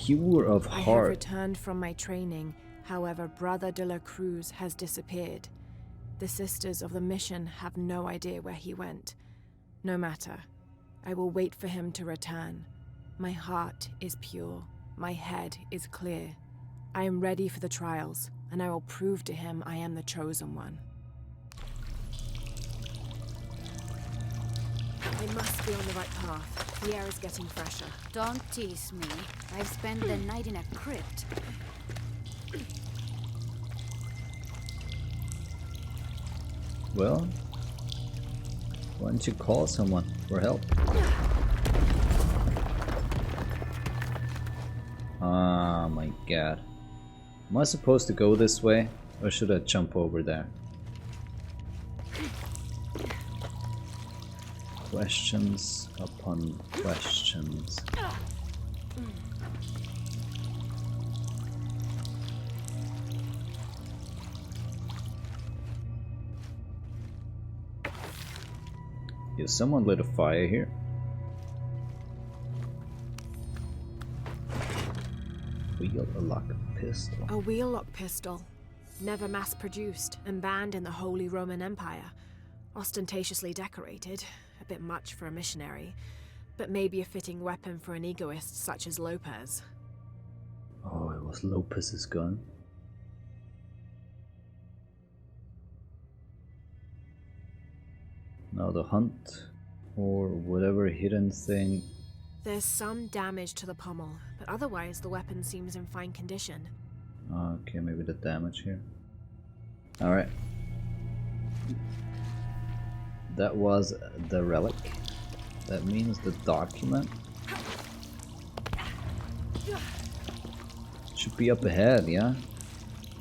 pure of I have heart. returned from my training. However, Brother de la Cruz has disappeared. The Sisters of the Mission have no idea where he went. No matter. I will wait for him to return. My heart is pure. My head is clear. I am ready for the trials, and I will prove to him I am the chosen one. I must be on the right path. The air is getting fresher. Don't tease me. I've spent the night in a crypt. Well, why don't you call someone for help? Ah, my god. Am I supposed to go this way, or should I jump over there? Questions upon questions. Yeah, someone lit a fire here. Wheel-lock pistol. A wheel-lock pistol. Never mass-produced and banned in the Holy Roman Empire. Ostentatiously decorated. A bit much for a missionary. But maybe a fitting weapon for an egoist such as Lopez. Oh, it was Lopez's gun. Now the hunt, or whatever hidden thing. There's some damage to the pommel, but otherwise the weapon seems in fine condition. Okay, maybe the damage here. Alright. That was the relic. That means the document should be up ahead, yeah?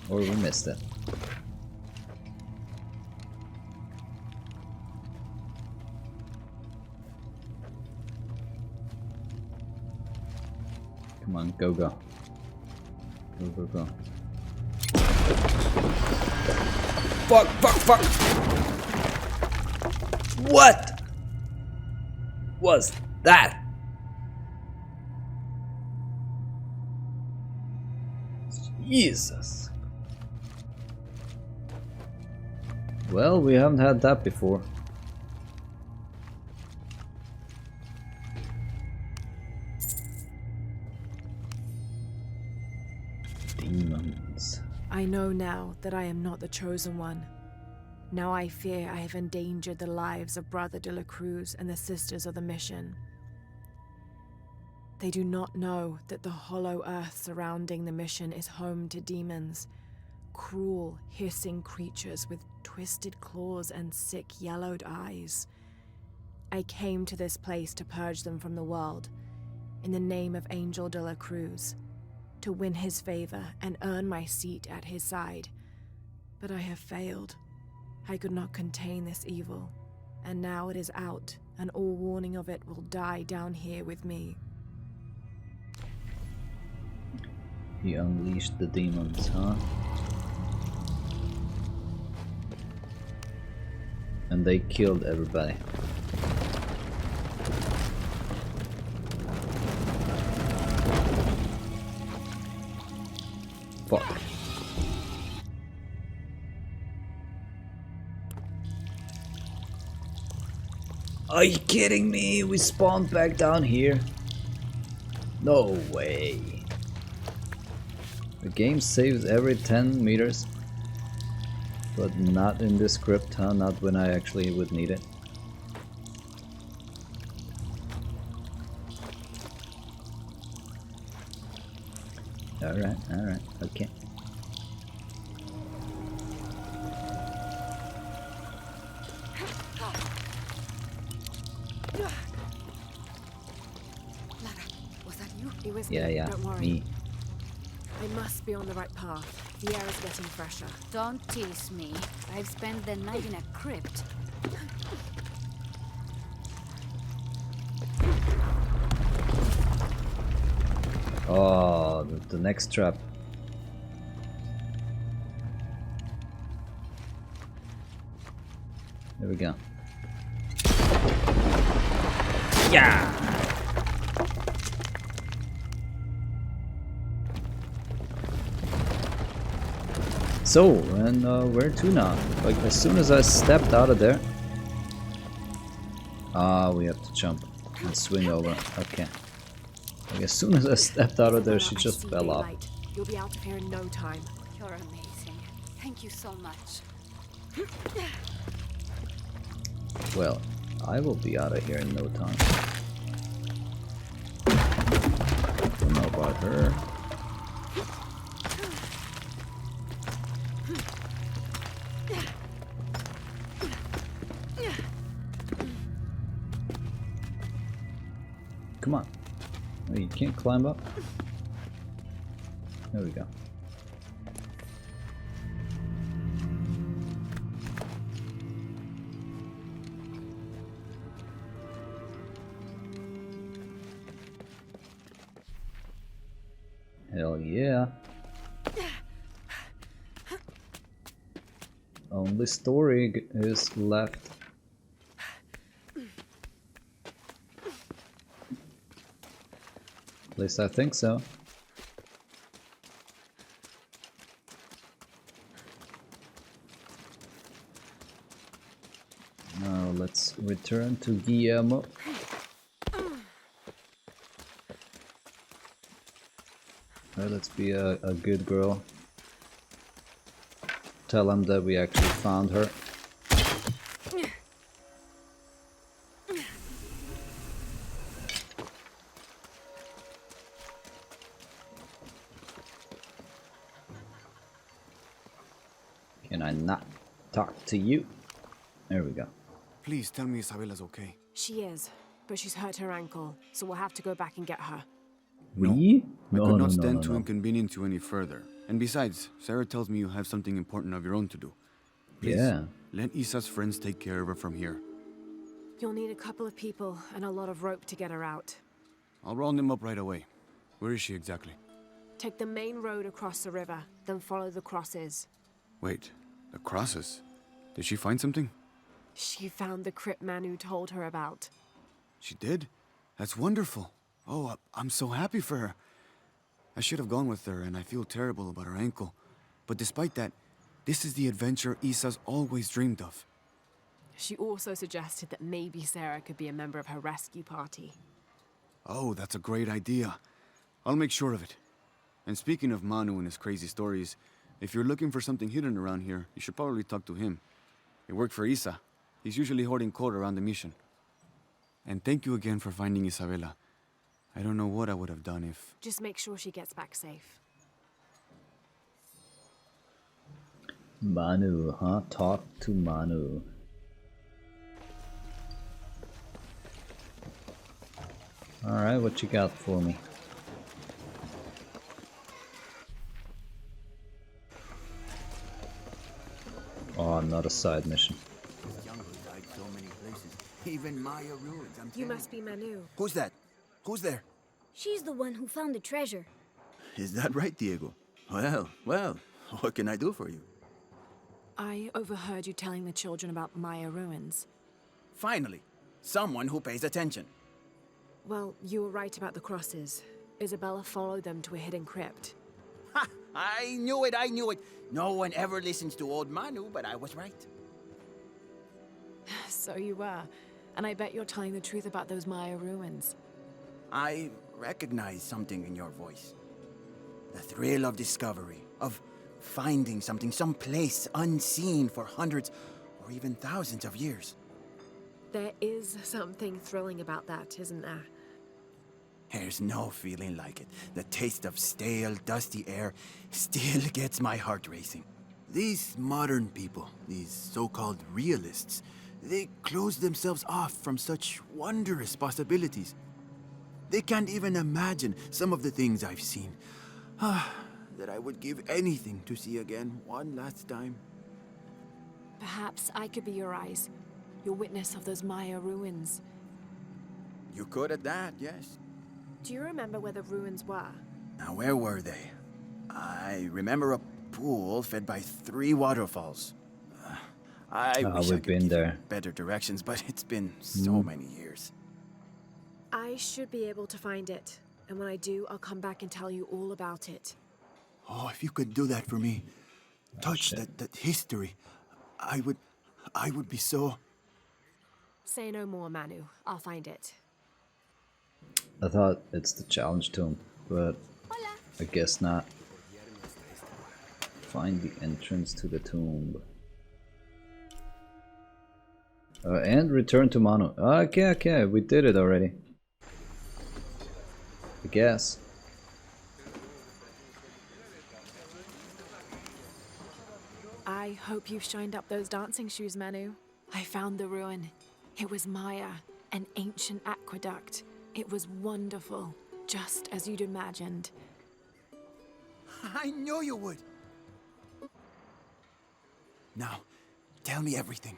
Or we missed it. Come on, go, go. Go, go, go. Fuck, fuck, fuck! What was that? Jesus. Well, we haven't had that before. Demons. I know now that I am not the chosen one. Now I fear I have endangered the lives of Brother de la Cruz and the Sisters of the Mission. They do not know that the hollow earth surrounding the mission is home to demons. Cruel, hissing creatures with twisted claws and sick, yellowed eyes. I came to this place to purge them from the world, in the name of Angel de la Cruz, to win his favor and earn my seat at his side. But I have failed. I could not contain this evil, and now it is out, and all warning of it will die down here with me. He unleashed the demons, huh? And they killed everybody. Fuck. Are you kidding me? We spawned back down here? No way. The game saves every 10 meters. But not in this script, huh? Not when I actually would need it. Alright, okay. Was that you? It was Yeah, me. yeah, Don't worry. me. I must be on the right path. The air is getting fresher. Don't tease me. I've spent the night in a crypt. Oh, the next trap. There we go. Yeah. So, and where to now? Like, as soon as I stepped out of there... Ah, we have to jump and swing over. Okay. Like, as soon as I stepped out of there, she Isabella, I just see fell off. daylight. You'll be out of here in no time. You're amazing. Thank you so much. Well, I will be out of here in no time. Don't know about her. Come on. Oh, you can't climb up? There we go. Hell yeah. Only story is left. At least I think so. Now let's return to Guillermo. Right, let's be a good girl. Tell him that we actually found her. Can I not talk to you? There we go. Please tell me Isabella's okay. She is, but she's hurt her ankle, so we'll have to go back and get her. We? I No, could no, not no, stand no, to no. inconvenience you any further. And besides, Sarah tells me you have something important of your own to do. Please, Yeah. let Isa's friends take care of her from here. You'll need a couple of people and a lot of rope to get her out. I'll round them up right away. Where is she exactly? Take the main road across the river, then follow the crosses. Wait, the crosses? Did she find something? She found the crypt man who told her about. She did? That's wonderful. Oh, I'm so happy for her. I should have gone with her, and I feel terrible about her ankle. But despite that, this is the adventure Isa's always dreamed of. She also suggested that maybe Sarah could be a member of her rescue party. Oh, that's a great idea. I'll make sure of it. And speaking of Manu and his crazy stories, if you're looking for something hidden around here, you should probably talk to him. It worked for Isa. He's usually hoarding coal around the mission. And thank you again for finding Isabella. I don't know what I would have done if... Just make sure she gets back safe. Manu, huh? Talk to Manu. Alright, what you got for me? Oh, not a side mission. So many places, even Maya ruins. You must be Manu. Who's that? Who's there? She's the one who found the treasure. Is that right, Diego? Well, what can I do for you? I overheard you telling the children about Maya ruins. Finally, someone who pays attention. Well, you were right about the crosses. Isabella followed them to a hidden crypt. Ha! I knew it. No one ever listens to old Manu, but I was right. So you were. And I bet you're telling the truth about those Maya ruins. I recognize something in your voice. The thrill of discovery, of finding something someplace unseen for hundreds or even thousands of years. There is something thrilling about that, isn't there? There's no feeling like it. The taste of stale, dusty air still gets my heart racing. These modern people, these so-called realists, they close themselves off from such wondrous possibilities. They can't even imagine some of the things I've seen. That I would give anything to see again one last time. Perhaps I could be your eyes, your witness of those Maya ruins. You could at that, yes. Do you remember where the ruins were? Now, where were they? I remember a pool fed by 3 waterfalls. I wish I we've could been give you there. better directions, but it's been so many years. I should be able to find it. And when I do, I'll come back and tell you all about it. Oh, if you could do that for me. touch that history, I would be so... Say no more, Manu. I'll find it. I thought it's the challenge tomb, but I guess not. Find the entrance to the tomb. And return to Manu. Okay, we did it already. I guess. I hope you've shined up those dancing shoes, Manu. I found the ruin. It was Maya, an ancient aqueduct. It was wonderful, just as you'd imagined. I knew you would! Now, tell me everything.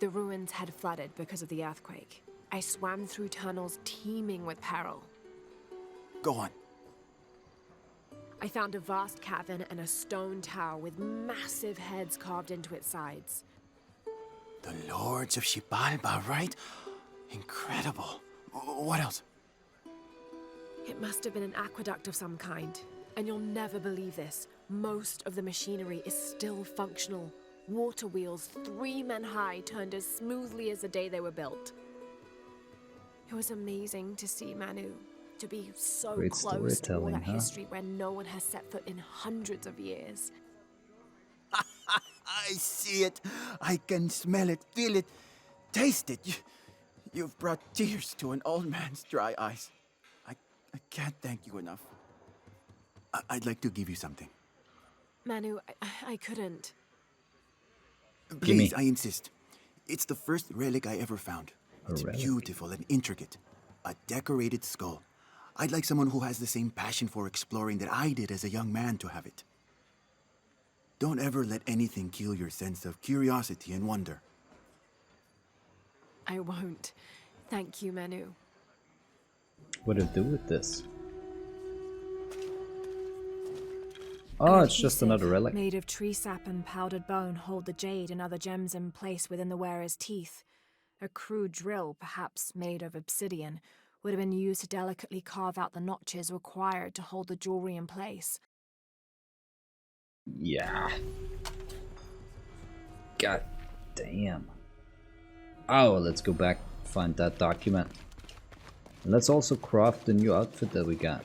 The ruins had flooded because of the earthquake. I swam through tunnels teeming with peril. Go on. I found a vast cavern and a stone tower with massive heads carved into its sides. The Lords of Xibalba, right? Incredible. What else? It must have been an aqueduct of some kind. And you'll never believe this. Most of the machinery is still functional. Water wheels, 3 men high, turned as smoothly as the day they were built. It was amazing to see, Manu. To be so Great close to all storytelling, that huh? history where no one has set foot in hundreds of years. I see it. I can smell it, feel it, taste it. You've brought tears to an old man's dry eyes. I can't thank you enough. I'd like to give you something. Manu, I couldn't. Please, I insist. It's the first relic I ever found. It's relic? beautiful and intricate. A decorated skull. I'd like someone who has the same passion for exploring that I did as a young man to have it. Don't ever let anything kill your sense of curiosity and wonder. I won't. Thank you, Manu. What do I do with this? Oh, it's just another relic. Made of tree sap and powdered bone, hold the jade and other gems in place within the wearer's teeth. A crude drill, perhaps made of obsidian, would have been used to delicately carve out the notches required to hold the jewelry in place. Yeah. God damn. Oh, let's go back, find that document. And let's also craft the new outfit that we got.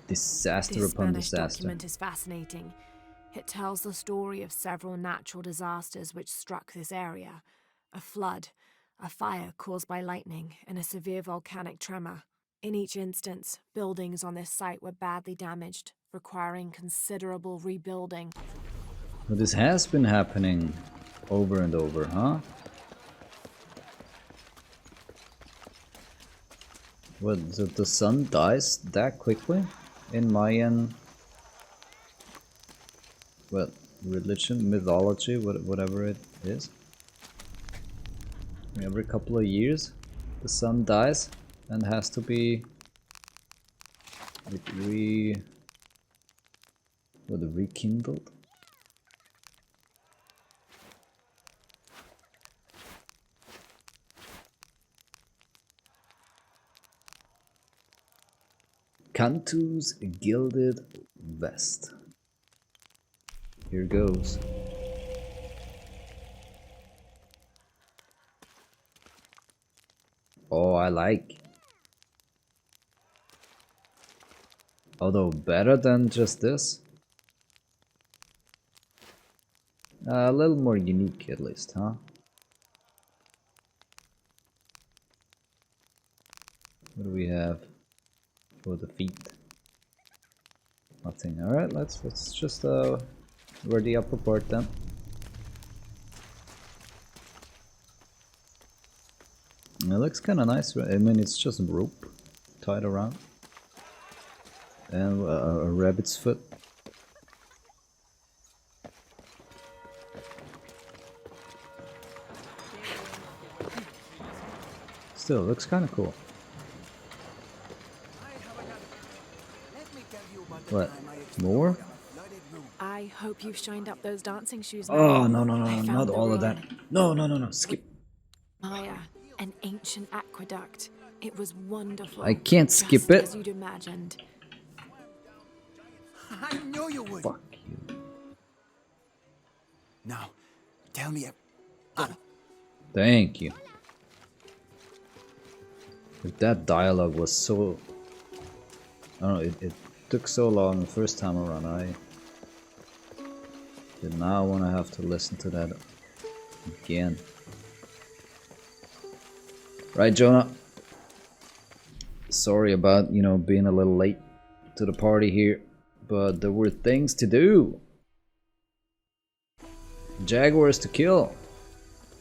Disaster This upon Spanish disaster. document is fascinating. It tells the story of several natural disasters which struck this area. A flood, a fire caused by lightning, and a severe volcanic tremor. In each instance, buildings on this site were badly damaged, requiring considerable rebuilding. Well, this has been happening over and over, huh? Well, the sun dies that quickly in Mayan, well, religion, mythology, whatever it is. Every couple of years, the sun dies and has to be rekindled. Cantu's gilded vest. Here goes. Oh, I like. Although better than just this. A little more unique at least, huh? What do we have for the feet? Nothing. Alright, let's just wear the upper part then. It looks kinda nice. I mean, it's just rope tied around. And a rabbit's foot. Still, looks kinda cool. What? More? I hope you've shined up those dancing shoes. Oh, Manu. no, I not found the all of that. ruin. No, skip. Maya, an ancient aqueduct. It was wonderful. I can't skip just it. as you'd imagined. I knew you would. Fuck you. Now, tell me. Thank you. If that dialogue was so... I don't know, it took so long the first time around. I did not want to have to listen to that again. Right, Jonah? Sorry about, you know, being a little late to the party here, but there were things to do. Jaguars to kill.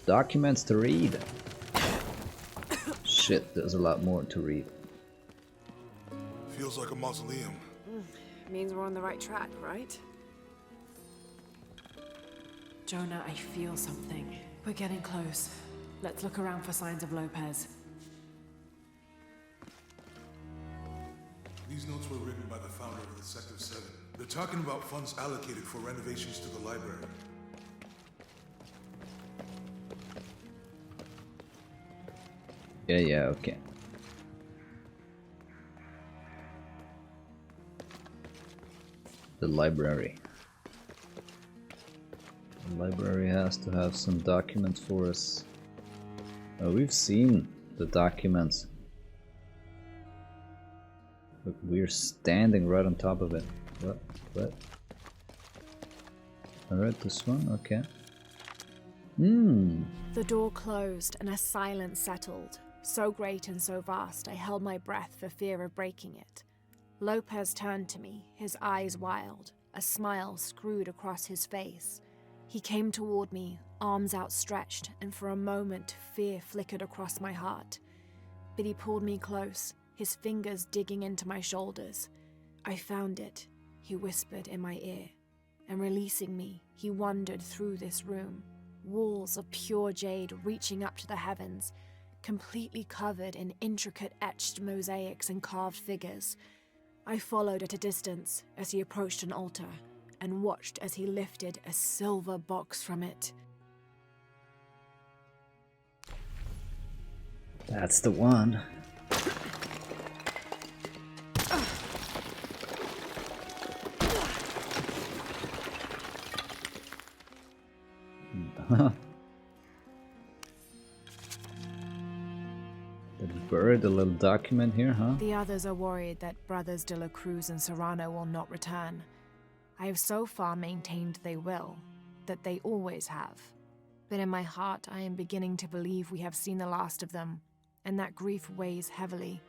Documents to read. Shit, there's a lot more to read. Feels like a mausoleum. Means we're on the right track, right? Jonah, I feel something. We're getting close. Let's look around for signs of Lopez. These notes were written by the founder of the Sector 7. They're talking about funds allocated for renovations to the library. Yeah, okay. The library. The library has to have some documents for us. Oh, we've seen the documents. Look, we're standing right on top of it. What? Alright, this one, okay. The door closed and a silence settled. So great and so vast, I held my breath for fear of breaking it. Lopez turned to me, his eyes wild, a smile screwed across his face. He came toward me, arms outstretched, and for a moment fear flickered across my heart. But he pulled me close, his fingers digging into my shoulders. I found it, he whispered in my ear, and releasing me, he wandered through this room. Walls of pure jade reaching up to the heavens, completely covered in intricate etched mosaics and carved figures. I followed at a distance as he approached an altar, and watched as he lifted a silver box from it. That's the one. They buried a little document here, huh? The others are worried that Brothers de la Cruz and Serrano will not return. I have so far maintained they will, that they always have. But in my heart, I am beginning to believe we have seen the last of them, and that grief weighs heavily.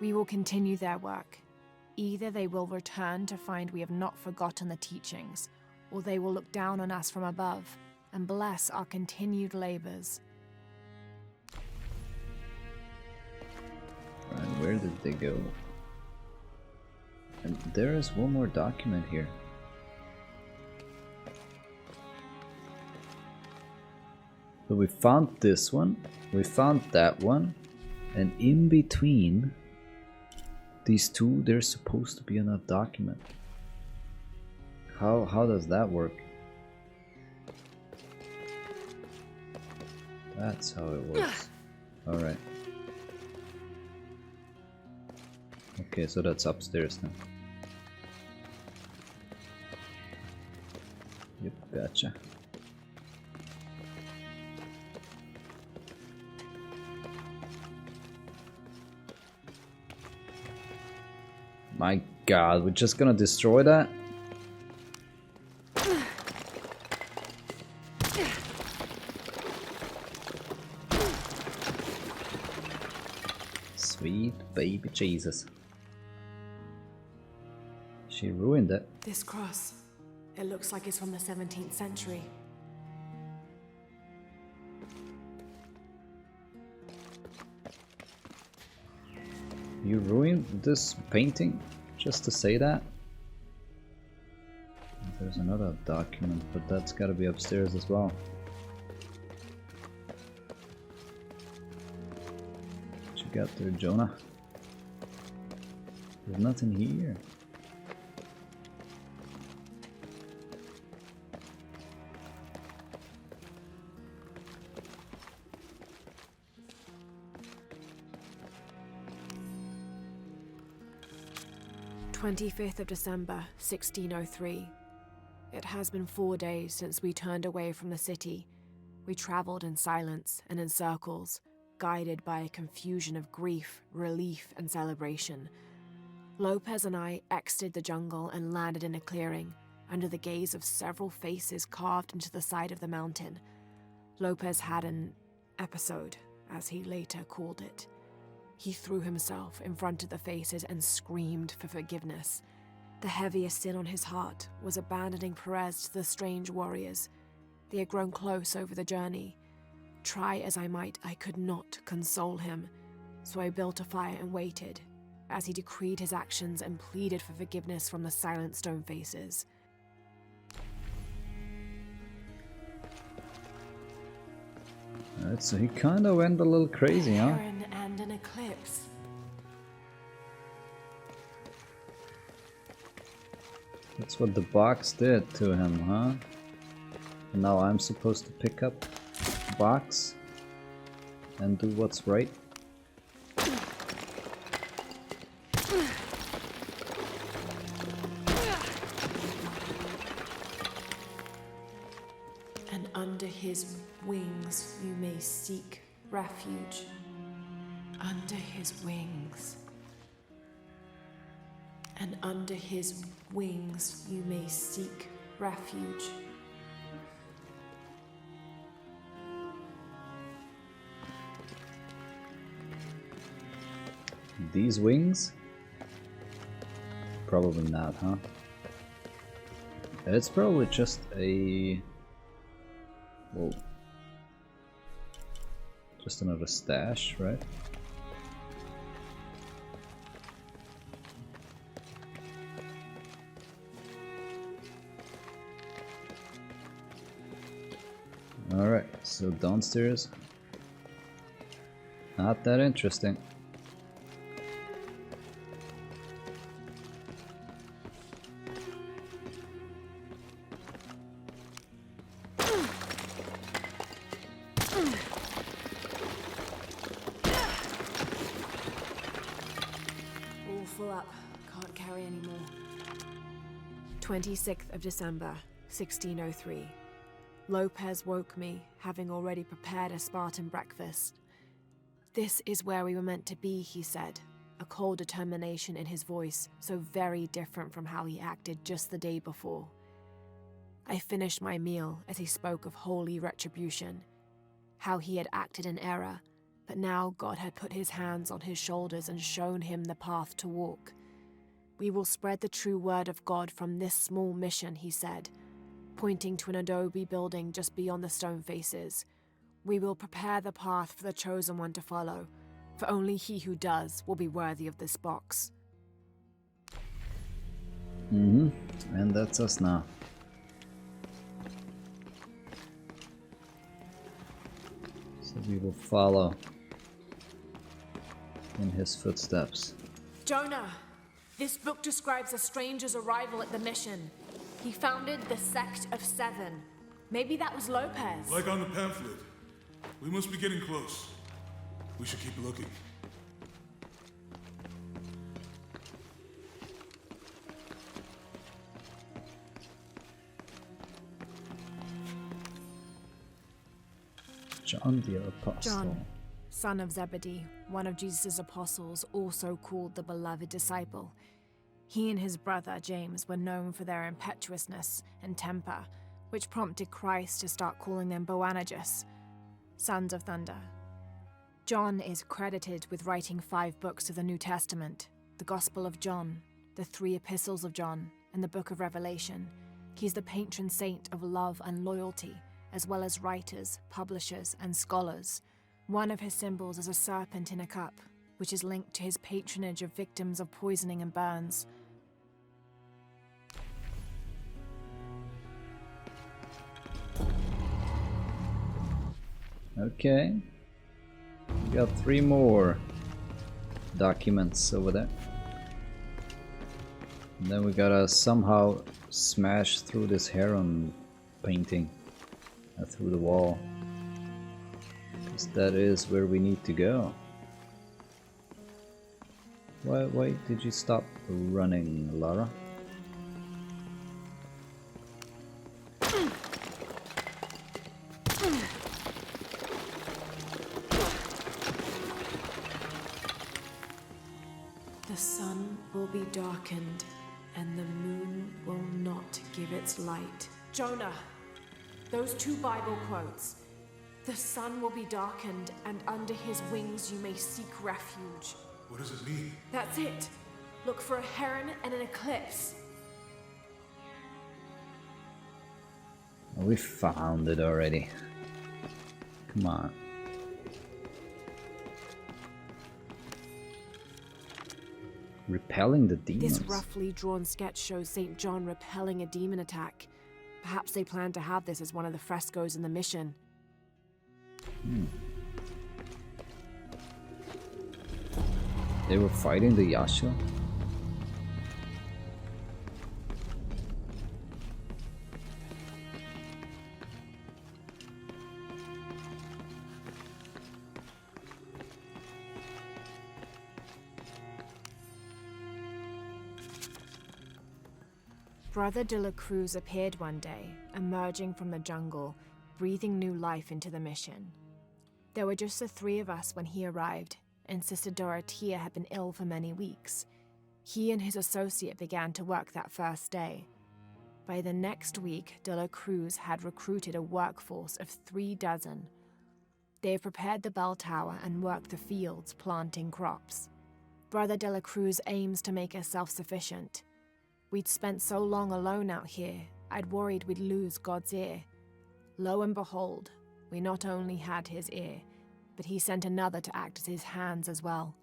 We will continue their work. Either they will return to find we have not forgotten the teachings, or they will look down on us from above and bless our continued labors. Right, where did they go? And there is one more document here. So we found this one, we found that one, and in between these two there's supposed to be another document. How does that work? That's how it works. Alright. Okay, so that's upstairs now. Yep, gotcha. My god, we're just gonna destroy that? Sweet baby Jesus. She ruined it. This cross, it looks like it's from the 17th century. You ruined this painting just to say that? There's another document, but that's gotta be upstairs as well. What you got there, Jonah? There's nothing here. 25th of December, 1603. It has been 4 days since we turned away from the city. We travelled in silence and in circles, guided by a confusion of grief, relief, and celebration. Lopez and I exited the jungle and landed in a clearing, under the gaze of several faces carved into the side of the mountain. Lopez had an episode, as he later called it. He threw himself in front of the faces and screamed for forgiveness. The heaviest sin on his heart was abandoning Perez to the strange warriors. They had grown close over the journey. Try as I might, I could not console him, so I built a fire and waited, as he decreed his actions and pleaded for forgiveness from the silent stone faces. Alright, so he kinda went a little crazy, huh? Heron and an eclipse. That's what the box did to him, huh? And now I'm supposed to pick up the box and do what's right. And under his wings you may seek refuge. Under his wings. And under his wings you may seek refuge. These wings? Probably not, huh? It's probably just a... Whoa. Just another stash, right? Alright, so downstairs. Not that interesting. All full up. Can't carry anymore. 26th of December, 1603. Lopez woke me, having already prepared a Spartan breakfast. This is where we were meant to be, he said, a cold determination in his voice, so very different from how he acted just the day before. I finished my meal as he spoke of holy retribution, how he had acted in error, but now God had put his hands on his shoulders and shown him the path to walk. We will spread the true word of God from this small mission, he said, pointing to an adobe building just beyond the stone faces. We will prepare the path for the chosen one to follow, for only he who does will be worthy of this box. And that's us now. So we will follow in his footsteps. Jonah, this book describes a stranger's arrival at the mission. He founded the Sect of Seven. Maybe that was Lopez. Like on the pamphlet. We must be getting close. We should keep looking. John the Apostle. John, son of Zebedee, one of Jesus' apostles, also called the beloved disciple. He and his brother James were known for their impetuousness and temper, which prompted Christ to start calling them Boanerges, sons of thunder. John is credited with writing 5 books of the New Testament, the Gospel of John, the 3 epistles of John, and the Book of Revelation. He's the patron saint of love and loyalty, as well as writers, publishers, and scholars. One of his symbols is a serpent in a cup, which is linked to his patronage of victims of poisoning and burns. Okay. We got 3 more documents over there. And then we gotta somehow smash through this heron painting through the wall. Because that is where we need to go. Why did you stop running, Lara? The sun will be darkened, and the moon will not give its light. Jonah, those two Bible quotes. The sun will be darkened, and under his wings you may seek refuge. What does it mean? That's it. Look for a heron and an eclipse. We found it already. Come on. Repelling the demons. This roughly drawn sketch shows St. John repelling a demon attack. Perhaps they plan to have this as one of the frescoes in the mission. They were fighting the Yasha? Brother de la Cruz appeared one day, emerging from the jungle, breathing new life into the mission. There were just the three of us when he arrived, and Sister Dorothea had been ill for many weeks. He and his associate began to work that first day. By the next week, de la Cruz had recruited a workforce of 36. They prepared the bell tower and worked the fields, planting crops. Brother de la Cruz aims to make us self-sufficient. We'd spent so long alone out here, I'd worried we'd lose God's ear. Lo and behold, we not only had his ear, but he sent another to act as his hands as well.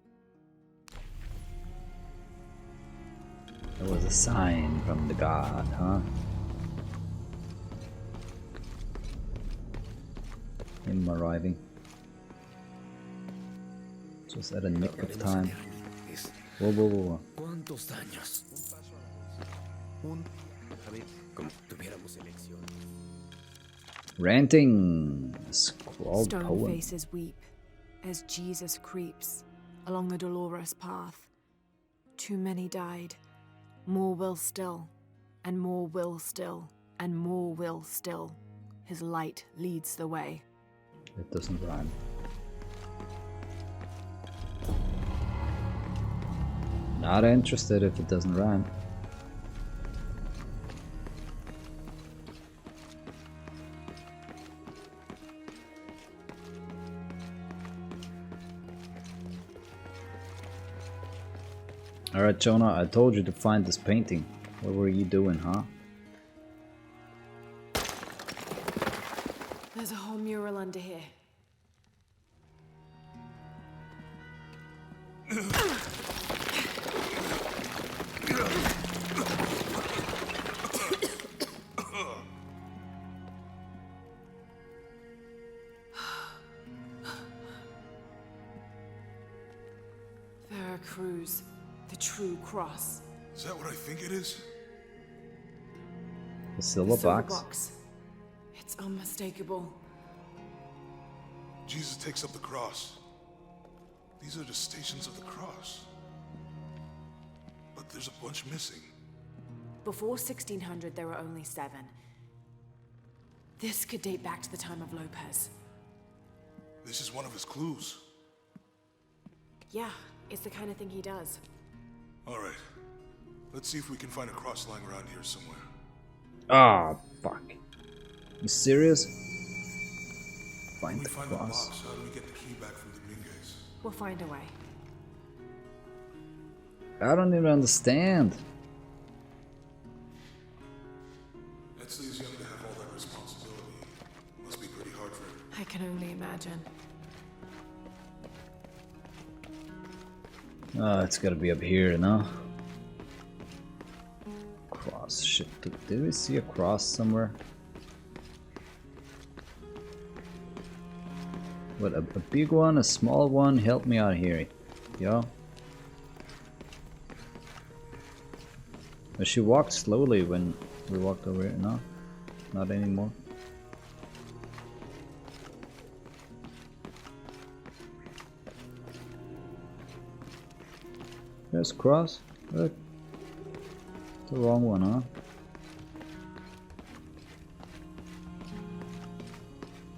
There was a sign from the god, huh? Him arriving. Just at a nick of time. Whoa, whoa, whoa, whoa. Ranting! Scrawled Stone poem. faces weep as Jesus creeps along the dolorous path. Too many died. More will still, and more will still, and more will still. His light leads the way. It doesn't rhyme. Not interested if it doesn't rhyme. Alright, Jonah, I told you to find this painting. What were you doing, huh? There's a whole mural under here. Veracruz, the true cross. Is that what I think it is? The silver box? box. It's unmistakable. Jesus takes up the cross. These are the stations of the cross. But there's a bunch missing. Before 1600, there were only 7. This could date back to the time of Lopez. This is one of his clues. Yeah, it's the kind of thing he does. All right. Let's see if we can find a cross lying around here somewhere. Ah, fuck. You serious? When Find we the find the cross. box, how do we get the key back from Dominguez? We'll find a way. I don't even understand. Etzley's young to have all that responsibility. Must be pretty hard for him. I can only imagine. Oh, it's gotta be up here, no? Cross. Shit. Did we see a cross somewhere? What, a big one, a small one? Help me out here, yo. But she walked slowly when we walked over here. No, not anymore. There's cross. Look. The wrong one, huh?